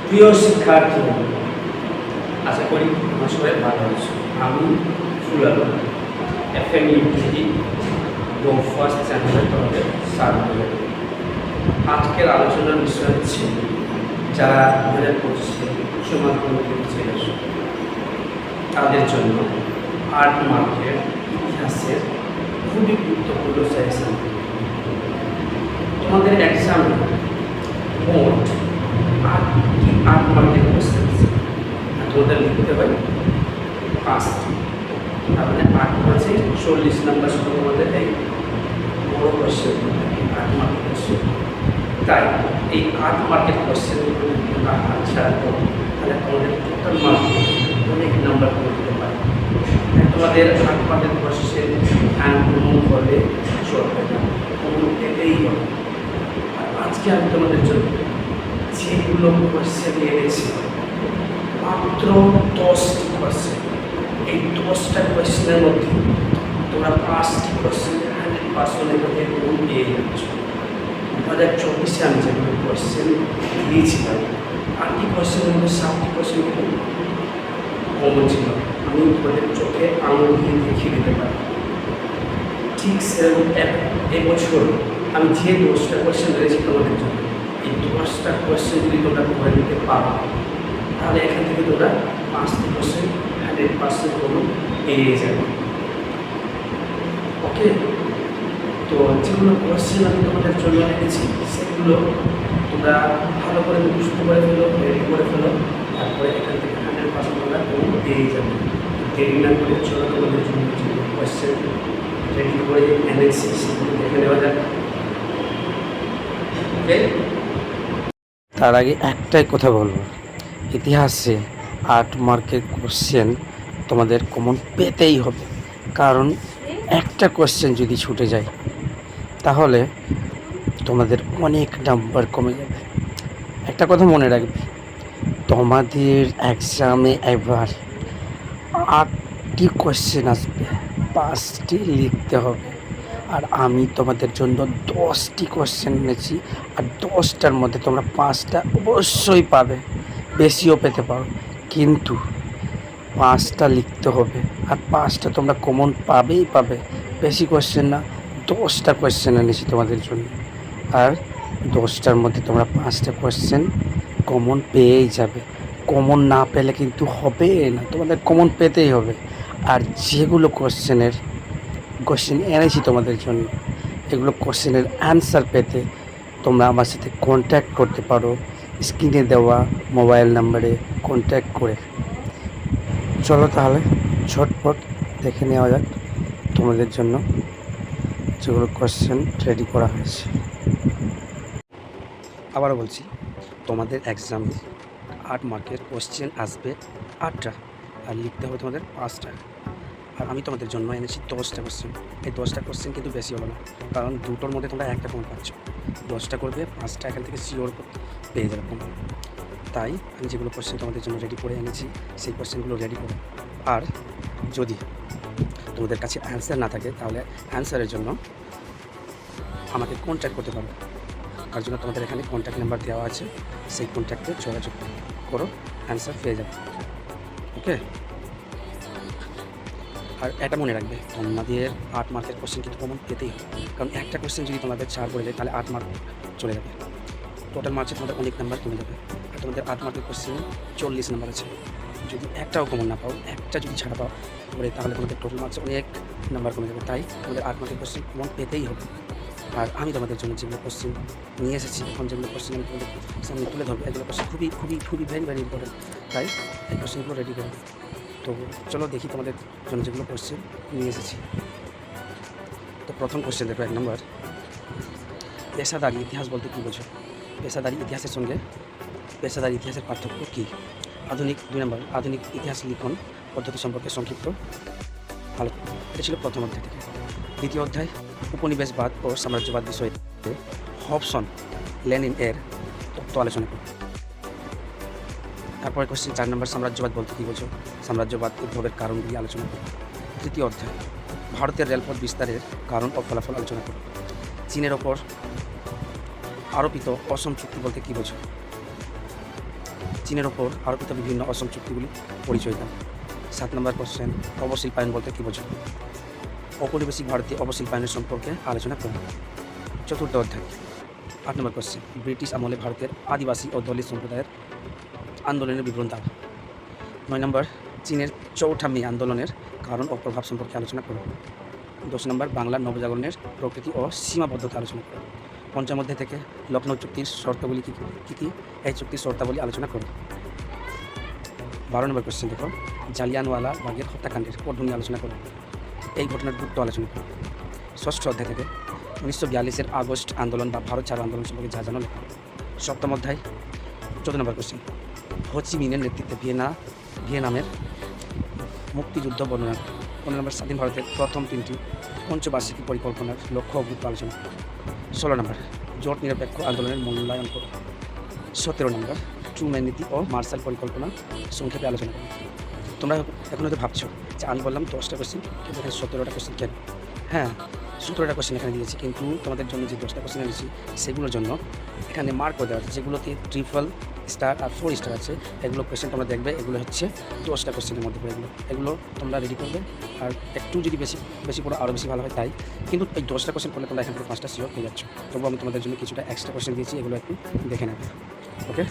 প্রিয় শিক্ষার্থী, আশা করি তোমার সবাই ভালো আছো। আমি ফুলাল FM ইউটিভি এবং ফার্স্ট চ্যানেলে তোমাদের স্বাগত। আজকের আলোচনার বিষয় হচ্ছে যারা 2025 উচ্চ মাধ্যমিক ছেড়েছে তাদের জন্য আর্ট মার্কের ইতিহাসের খুবই গুরুত্বপূর্ণ সেকশন। তোমাদের এক্সামে মোট আর্ট মার্কের কোশ্চেন তোমাদের লিখতে হয় 5টি। তার মানে 8 মাসে 40 নম্বর শুধু তোমাদের এই বড় কোশ্চেন, 8 মার্কের কোশ্চেন। তাই এই 8 মার্কের কোশ্চেনগুলো যদি তোমরা আনসার করো তাহলে তোমাদের টোটাল মার্কে অনেক নাম্বার করে দিতে পারে। তোমাদের 8 মার্কের কোশ্চেন আনকমন হলে চলবে না, কমন পেতেই হবে। আর আজকে আমি তোমাদের জন্য যেগুলো কোশ্চেন এনেছি মাত্র 10টি কোশ্চেন, এই 10টা কোশ্চেনের মধ্যে তোমরা 5টি কোশ্চেন 100% এখানে কমন পেয়ে যাচ্ছ। 2024 আমি যেগুলো কোশ্চেন দিয়েছিলাম 8টি কোশ্চেনের মধ্যে 7টি কোশ্চেন কমন ছিল। আমি তোমাদের চোখে আঙুল দিয়ে দেখিয়ে দিতে পারি। ঠিক সেরকম এবছর আমি যে 10টা কোশ্চেন দিয়েছি তোমাদের জন্য, এই 10টা কোশ্চেন যদি তোমরা করে নিতে পারো তাহলে এখান থেকে তোমরা 5টি কোশ্চেন 100% কমন পেয়ে যাবে। ওকে, তো যেগুলো কোশ্চেন আমি তোমাদের জন্য এনেছি সেগুলো তোমরা ভালো করে মুখস্থ করে ফেলো, রেডি করে ফেলো, তারপরে এখান থেকে 100% তোমরা কমন পেয়ে যাবে। দেরি না করে চলো তোমাদের জন্য যেগুলো কোশ্চেন রেডি করে এনেছি সেগুলো দেখে নেওয়া যাবে। ওকে, তার আগে একটাই কথা বলবো, ইতিহাসে 8 মার্কের কোশ্চেন তোমাদের কমন পেতেই হবে। কারণ একটা কোশ্চেন যদি ছুটে যায় তাহলে তোমাদের অনেক নাম্বার কমে যাবে। একটা কথা মনে রাখবে, তোমাদের এক্সামে এবার 8টি কোশ্চেন আসবে, 5টি লিখতে হবে। আর আমি তোমাদের জন্য 10টি কোশ্চেন এনেছি, আর 10টার মধ্যে তোমরা 5টা অবশ্যই পাবে, বেশিও পেতে পারো, কিন্তু 5টা লিখতে হবে। আর 5টা তোমরা কমন পাবেই পাবে, বেশি কোশ্চেন না, 10টা কোশ্চেন এনেছি তোমাদের জন্য। আর 10টার মধ্যে তোমরা 5টা কোশ্চেন কমন পেয়েই যাবে। কমন না পেলে কিন্তু হবে না, তোমাদের কমন পেতেই হবে। আর যেগুলো কোশ্চেন এনেছি তোমাদের জন্য, এগুলো কোশ্চেনের অ্যান্সার পেতে তোমরা আমার সাথে কন্ট্যাক্ট করতে পারো স্ক্রিনে দেওয়া মোবাইল নাম্বারে কন্ট্যাক্ট করে। চলো তাহলে ঝটপট দেখে নেওয়া যাক তোমাদের জন্য যেগুলো কোশ্চেন রেডি করা হয়েছে। আবারও বলছি, তোমাদের এক্সামে 8 মার্কের কোশ্চেন আসবে 8টা, আর লিখতে হবে তোমাদের 5টা। আর আমি তোমাদের জন্য এনেছি 10টা কোশ্চেন। এই 10টা কোশ্চেন কিন্তু বেশি হলো না, কারণ দুটোর মধ্যে তোমরা একটা কমন পাচ্ছ। 10টা করবে, 5টা এখান থেকে শিওর পেয়ে যাবে কমন। তাই আমি যেগুলো কোশ্চেন তোমাদের জন্য রেডি করে এনেছি সেই কোশ্চেনগুলো রেডি করো। আর যদি তোমাদের কাছে অ্যান্সার না থাকে তাহলে অ্যান্সারের জন্য আমাকে কন্ট্যাক্ট করতে পারো। তার জন্য তোমাদের এখানে কন্ট্যাক্ট নাম্বার দেওয়া আছে, সেই কন্ট্যাক্টে যোগাযোগ করো, অ্যান্সার পেয়ে যাবে। ওকে, আর এটা মনে রাখবে, তোমাদের 8 মার্কের কোশ্চেন কিন্তু কমন পেতেই হবে। কারণ একটা কোশ্চেন যদি তোমাদের 4 পড়ে যায় তাহলে 8 মার্ক চলে যাবে, টোটাল মার্কসে তোমাদের অনেক নাম্বার কমে যাবে। আর তোমাদের 8 মার্কের কোশ্চেন 40 নাম্বার আছে, যদি একটাও কমন না পাও, একটা যদি ছাড়া পাও পড়ে, তাহলে তোমাদের টোটাল মার্কসে অনেক নাম্বার কমে যাবে। তাই তোমাদের 8 মার্কের কোশ্চেন কমন পেতেই হবে। আর আমি তোমাদের জন্য যেগুলো কোশ্চেন নিয়ে এসেছি, এখন যেগুলো কোশ্চেন আমি তোমাদের সামনে তুলে ধরবো, এগুলো কোশ্চেন খুবই খুবই খুবই ভেরি ইম্পর্টেন্ট। তাই এই কোশ্চেনগুলো রেডি করো। তো চলো দেখি তোমাদের জন্য যেগুলো কোশ্চেন নিয়ে এসেছি। তো প্রথম কোশ্চেন দেখো, 1 নম্বর, পেশাদারি ইতিহাস বলতে কী বোঝো? পেশাদারি ইতিহাসের সঙ্গে পেশাদারি ইতিহাসের পার্থক্য কী? 2 নম্বর, আধুনিক ইতিহাস লিখন পদ্ধতি সম্পর্কে সংক্ষিপ্ত আলোচনা। এটা ছিল প্রথম অধ্যায় থেকে। দ্বিতীয় অধ্যায়, উপনিবেশবাদ ও সাম্রাজ্যবাদ বিষয়ে হবসন লেনিন এর তত্ত্ব আলোচনা করব। তারপরে কোশ্চেন 4 নম্বর, সাম্রাজ্যবাদ বলতে কী বোঝো? সাম্রাজ্যবাদ উদ্ভবের কারণগুলি আলোচনা করব। তৃতীয় অধ্যায়, ভারতের রেলপথ বিস্তারের কারণ ও ফলাফল আলোচনা করব। চীনের ওপর আরোপিত অসম চুক্তি বলতে কী বোঝো? চীনের ওপর আরোপিত বিভিন্ন অসম চুক্তিগুলি পরিচয় দাও। 7 নম্বর কোশ্চেন, অবশিল্পায়ন বলতে কী বোঝো? ঔপনিবেশিক ভারতে অবশিল্পায়নের সম্পর্কে আলোচনা করো। চতুর্থ অধ্যায়। 8 নম্বর কোশ্চেন, ব্রিটিশ আমলে ভারতের আদিবাসী ও দলিত সম্প্রদায়ের আন্দোলনের বিবরণ দাও। 9 নম্বর, চীনের চৌঠা মে আন্দোলনের কারণ ও প্রভাব সম্পর্কে আলোচনা করো। 10 নম্বর, বাংলার নবজাগরণের প্রকৃতি ও সীমাবদ্ধতা আলোচনা করো। পঞ্চম অধ্যায় থেকে লখনৌ চুক্তির শর্তাবলী কী কী, এই চুক্তির শর্তাবলী আলোচনা করো। 12 নম্বর কোশ্চেন দেখো, জালিয়ানওয়ালা বাগের হত্যাকাণ্ডের পটভূমি আলোচনা করো। এই ঘটনার গুরুত্ব আলোচনা করো। ষষ্ঠ অধ্যায় থেকে 1942-এর আগস্ট আন্দোলন বা ভারত ছাড়ো আন্দোলন সম্পর্কে যা জানো লেখো। সপ্তম অধ্যায় 14 নম্বর কোশ্চেন, হো চি মিনের নেতৃত্বে ভিয়েনামের মুক্তিযুদ্ধ বর্ণনা করো। 15 নম্বর, স্বাধীন ভারতের প্রথম 3টি পঞ্চবার্ষিকী পরিকল্পনার লক্ষ্য ও গুরুত্ব আলোচনা করো। 16 নম্বর, জোট নিরপেক্ষ আন্দোলনের মূল্যায়ন করো। 17 নম্বর, ট্রুম্যান নীতি ও মার্শাল পরিকল্পনা সংক্ষেপে আলোচনা করো। তোমরা এখন হয়তো ভাবছো যে আমি বললাম 10টা কোশ্চেন, কিন্তু এখানে 17টা কোশ্চেন কেন? হ্যাঁ, 17টা কোশ্চেন এখানে দিয়েছি, কিন্তু তোমাদের জন্য যে 10টা কোশ্চেন এনেছি সেগুলোর জন্য এখানে মার্ক করে দেওয়া আছে। যেগুলোতে 3 স্টার আর 4 স্টার আছে, এগুলো কোশ্চেন তোমরা দেখবে, এগুলো হচ্ছে 10টা কোশ্চেনের মধ্যে পড়ে। এগুলো তোমরা রেডি করবে, আর একটু যদি বেশি পড়ো আরও বেশি ভালো হয়। তাই কিন্তু এই 10টা কোশ্চেন করলে তোমরা এখান থেকে 5টা শিওর পেয়ে যাচ্ছ। তবুও আমি তোমাদের জন্য কিছুটা এক্সট্রা কোশ্চেন দিয়েছি, এগুলো একটু দেখে নেবে। ওকে।